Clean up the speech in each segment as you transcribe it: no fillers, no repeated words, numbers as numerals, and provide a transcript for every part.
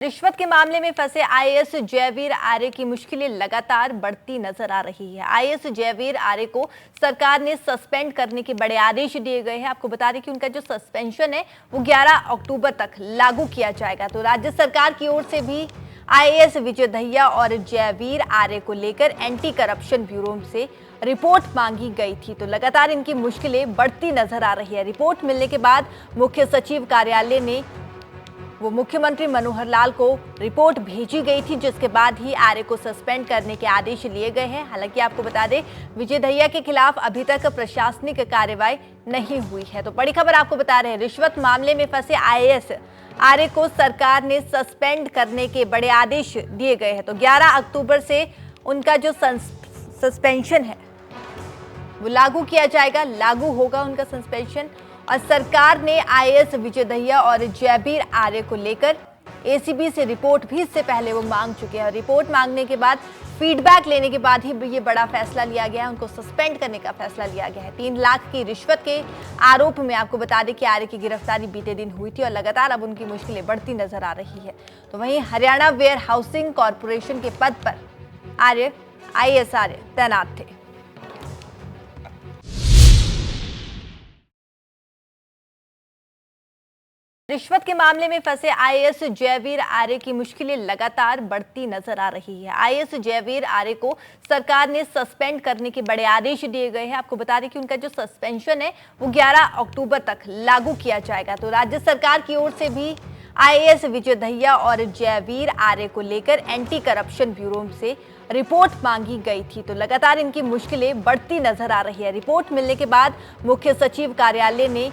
रिश्वत के मामले में फंसे आईएएस जयवीर आर्य की मुश्किलें लगातार बढ़ती नजर आ रही है। आईएएस जयवीर आर्य को सरकार ने सस्पेंड करने के बड़े आदेश दिए गए हैं। आपको बता दें कि उनका जो सस्पेंशन है वो 11 अक्टूबर तक लागू किया जाएगा। तो राज्य सरकार की ओर से भी आईएएस विजय दहिया और जयवीर आर्य को लेकर एंटी करप्शन ब्यूरो से रिपोर्ट मांगी गई थी। तो लगातार इनकी मुश्किलें बढ़ती नजर आ रही है। रिपोर्ट मिलने के बाद मुख्य सचिव कार्यालय ने वो मुख्यमंत्री मनोहर लाल को रिपोर्ट भेजी गई थी, जिसके बाद ही आर्य को सस्पेंड करने के आदेश लिए गए हैं। हालांकि आपको बता दें, विजय दहिया के खिलाफ अभी तक प्रशासनिक कार्रवाई नहीं हुई है। तो बड़ी खबर आपको बता रहे हैं, रिश्वत मामले में फंसे आईएएस आर्य को सरकार ने सस्पेंड करने के बड़े आदेश दिए गए हैं। तो 11 अक्टूबर से उनका जो सस्पेंशन है वो लागू किया जाएगा, लागू होगा उनका सस्पेंशन। और सरकार ने आईएएस विजय दहिया और जयवीर आर्य को लेकर एसीबी से रिपोर्ट भी इससे पहले वो मांग चुके हैं। रिपोर्ट मांगने के बाद फीडबैक लेने के बाद ही ये बड़ा फैसला लिया गया है, उनको सस्पेंड करने का फैसला लिया गया है। 3 लाख की रिश्वत के आरोप में आपको बता दें कि आर्य की गिरफ्तारी बीते दिन हुई थी और लगातार अब उनकी मुश्किलें बढ़ती नजर आ रही है। तो वहीं हरियाणा वेयर हाउसिंग कॉरपोरेशन के पद पर आईएएस आर्य तैनात थे। रिश्वत के मामले में फंसे आईएएस जयवीर आर्य की मुश्किलें लगातार बढ़ती नजर आ रही है। आईएएस जयवीर आर्य को सरकार ने सस्पेंड करने के बड़े आदेश दिए गए हैं। आपको बता दें कि उनका जो सस्पेंशन है वो 11 अक्टूबर तक लागू किया जाएगा। तो राज्य सरकार की ओर से भी आईएएस विजय दहिया और जयवीर आर्य को लेकर एंटी करप्शन ब्यूरो से रिपोर्ट मांगी गई थी। तो लगातार इनकी मुश्किलें बढ़ती नजर आ रही है। रिपोर्ट मिलने के बाद मुख्य सचिव कार्यालय ने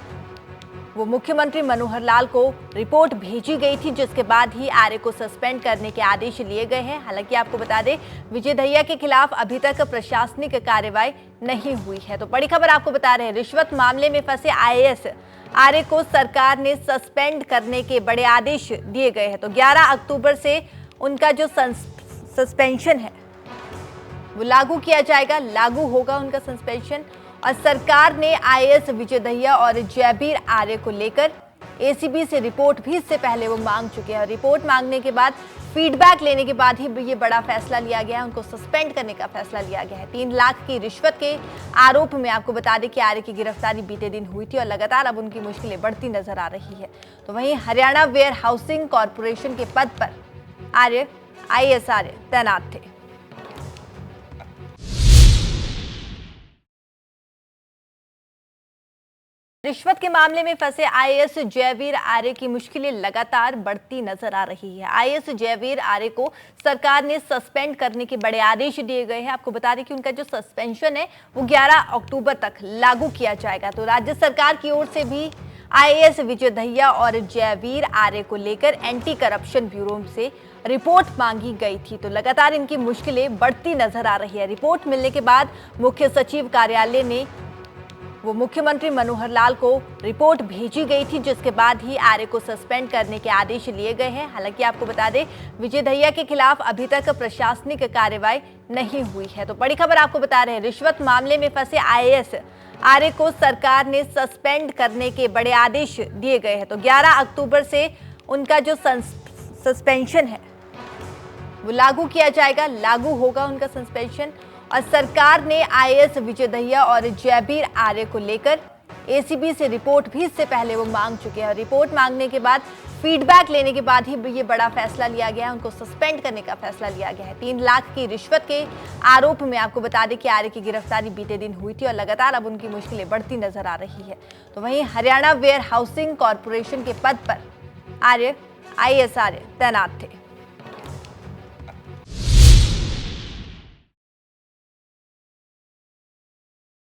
वो मुख्यमंत्री मनोहर लाल को रिपोर्ट भेजी गई थी, जिसके बाद ही आर्य को सस्पेंड करने के आदेश लिए गए हैं। हालांकि आपको बता दें, विजय दहिया के खिलाफ अभी तक प्रशासनिक कार्रवाई नहीं हुई है। तो बड़ी खबर आपको बता रहे हैं, रिश्वत मामले में फंसे आईएएस आर्य को सरकार ने सस्पेंड करने के बड़े आदेश दिए गए हैं। तो 11 अक्टूबर से उनका जो सस्पेंशन है वो लागू किया जाएगा, लागू होगा उनका सस्पेंशन। और सरकार ने आईएएस विजय दहिया और जयवीर आर्य को लेकर एसीबी से रिपोर्ट भी इससे पहले वो मांग चुके हैं। रिपोर्ट मांगने के बाद फीडबैक लेने के बाद ही ये बड़ा फैसला लिया गया है, उनको सस्पेंड करने का फैसला लिया गया है। 3 लाख की रिश्वत के आरोप में आपको बता दें कि आर्य की गिरफ्तारी बीते दिन हुई थी और लगातार अब उनकी मुश्किलें बढ़ती नजर आ रही है। तो वहीं हरियाणा वेयर हाउसिंग कॉरपोरेशन के पद पर आईएएस आर्य तैनात थे। रिश्वत के मामले में फंसे आईएएस जयवीर आर्य की मुश्किलें लगातार बढ़ती नजर आ रही है। आईएएस जयवीर आर्य को सरकार ने सस्पेंड करने के बड़े आदेश दिए गए हैं। आपको बता दें कि उनका जो सस्पेंशन है वो 11 अक्टूबर तक लागू किया जाएगा। तो राज्य सरकार की ओर से भी आईएएस विजय दहिया और जयवीर आर्य को लेकर एंटी करप्शन ब्यूरो से रिपोर्ट मांगी गई थी। तो लगातार इनकी मुश्किलें बढ़ती नजर आ रही है। रिपोर्ट मिलने के बाद मुख्य सचिव कार्यालय ने वो मुख्यमंत्री मनोहर लाल को रिपोर्ट भेजी गई थी, जिसके बाद ही आर्य को सस्पेंड करने के आदेश लिए गए हैं। हालांकि आपको बता दें, विजय दहिया के खिलाफ अभी तक प्रशासनिक कार्रवाई नहीं हुई है। तो बड़ी खबर आपको बता रहे हैं, रिश्वत मामले में फंसे आईएएस आर्य को सरकार ने सस्पेंड करने के बड़े आदेश दिए गए हैं। तो 11 अक्टूबर से उनका जो सस्पेंशन है वो लागू किया जाएगा, लागू होगा उनका सस्पेंशन। और सरकार ने आईएएस विजय दहिया और जयवीर आर्य को लेकर एसीबी से रिपोर्ट भी इससे पहले वो मांग चुके हैं। रिपोर्ट मांगने के बाद फीडबैक लेने के बाद ही ये बड़ा फैसला लिया गया है, उनको सस्पेंड करने का फैसला लिया गया है। 3 लाख की रिश्वत के आरोप में आपको बता दें कि आर्य की गिरफ्तारी बीते दिन हुई थी और लगातार अब उनकी मुश्किलें बढ़ती नजर आ रही है। तो वहीं हरियाणा वेयर हाउसिंग कॉरपोरेशन के पद पर आईएएस आर्य तैनात थे।